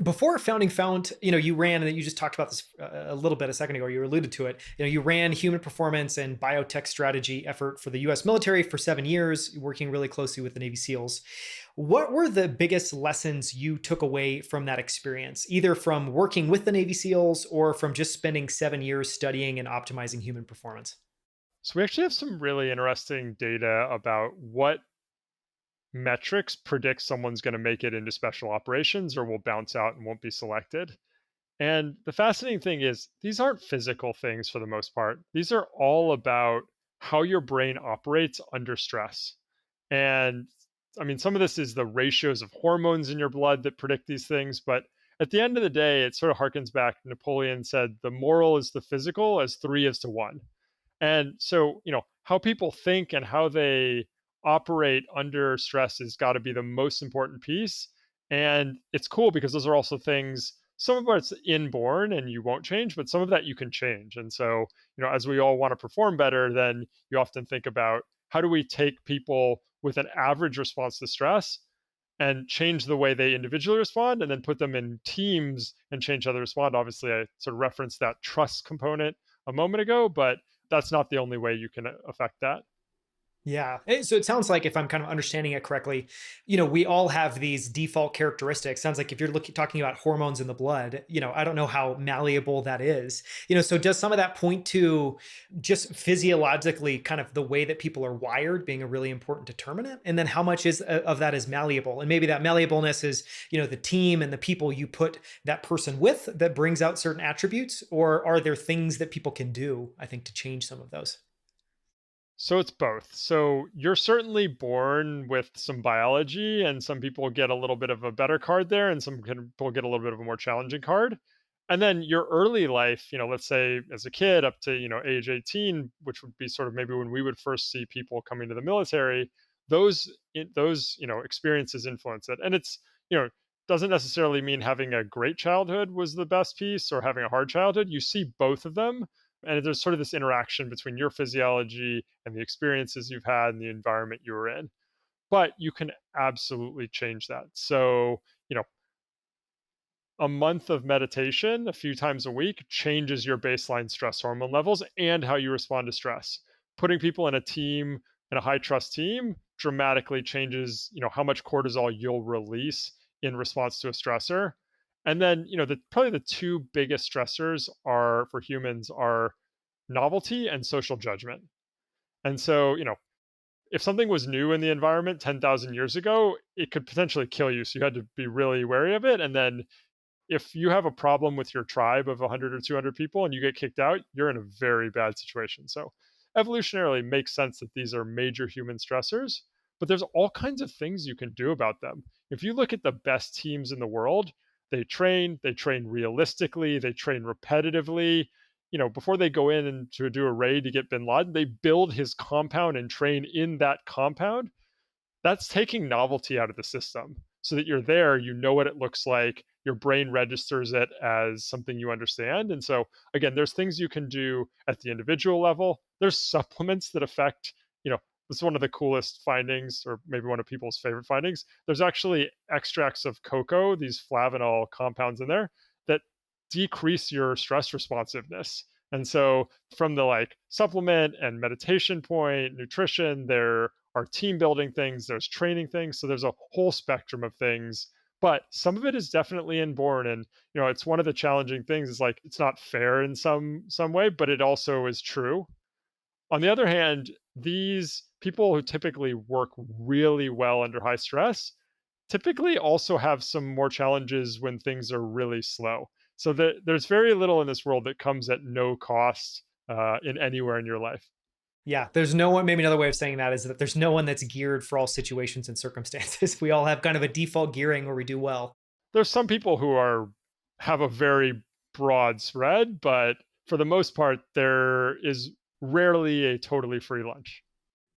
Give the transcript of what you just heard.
before founding Fount, you ran, and you just talked about this a little bit a second ago. You alluded to it. You ran human performance and biotech strategy effort for the U.S. military for 7 years, working really closely with the Navy SEALs. What were the biggest lessons you took away from that experience, either from working with the Navy SEALs or from just spending 7 years studying and optimizing human performance? So we actually have some really interesting data about what metrics predict someone's going to make it into special operations or will bounce out and won't be selected. And the fascinating thing is, these aren't physical things for the most part. These are all about how your brain operates under stress. And I mean, some of this is the ratios of hormones in your blood that predict these things. But at the end of the day, it sort of harkens back. Napoleon said, the moral is the physical as three is to one. And so, how people think and how they operate under stress has got to be the most important piece. And it's cool because those are also things, some of it's inborn and you won't change, but some of that you can change. And so, as we all want to perform better, then you often think about how do we take people with an average response to stress and change the way they individually respond and then put them in teams and change how they respond. Obviously, I sort of referenced that trust component a moment ago, but that's not the only way you can affect that. Yeah. So it sounds like, if I'm kind of understanding it correctly, we all have these default characteristics. Sounds like if you're talking about hormones in the blood, I don't know how malleable that is. So does some of that point to just physiologically kind of the way that people are wired being a really important determinant? And then how much of that is malleable? And maybe that malleableness is, the team and the people you put that person with that brings out certain attributes, or are there things that people can do, I think, to change some of those? So it's both. So you're certainly born with some biology, and some people get a little bit of a better card there, and some people get a little bit of a more challenging card. And then your early life, let's say as a kid up to, age 18, which would be sort of maybe when we would first see people coming to the military, those experiences influence it. And it's, doesn't necessarily mean having a great childhood was the best piece or having a hard childhood. You see both of them, and there's sort of this interaction between your physiology and the experiences you've had and the environment you were in. But you can absolutely change that. So, a month of meditation a few times a week changes your baseline stress hormone levels and how you respond to stress. Putting people in a team, in a high trust team, dramatically changes, how much cortisol you'll release in response to a stressor. And then, probably the two biggest stressors are for humans are novelty and social judgment. And so, if something was new in the environment 10,000 years ago, it could potentially kill you. So you had to be really wary of it. And then if you have a problem with your tribe of 100 or 200 people and you get kicked out, you're in a very bad situation. So evolutionarily, it makes sense that these are major human stressors, but there's all kinds of things you can do about them. If you look at the best teams in the world, they train realistically, they train repetitively. Before they go in and to do a raid to get bin Laden, they build his compound and train in that compound. That's taking novelty out of the system so that you're there, you know what it looks like, your brain registers it as something you understand. And so, again, there's things you can do at the individual level. There's supplements that affect, this is one of the coolest findings, or maybe one of people's favorite findings. There's actually extracts of cocoa, these flavanol compounds in there that decrease your stress responsiveness. And so, from the supplement and meditation point, nutrition, there are team building things, there's training things. So there's a whole spectrum of things, but some of it is definitely inborn. And it's one of the challenging things is it's not fair in some way, but it also is true. On the other hand, these people who typically work really well under high stress typically also have some more challenges when things are really slow. So there's very little in this world that comes at no cost in anywhere in your life. Yeah, there's no one. Maybe another way of saying that is that there's no one that's geared for all situations and circumstances. We all have kind of a default gearing where we do well. There's some people who have a very broad spread, but for the most part, there is rarely a totally free lunch.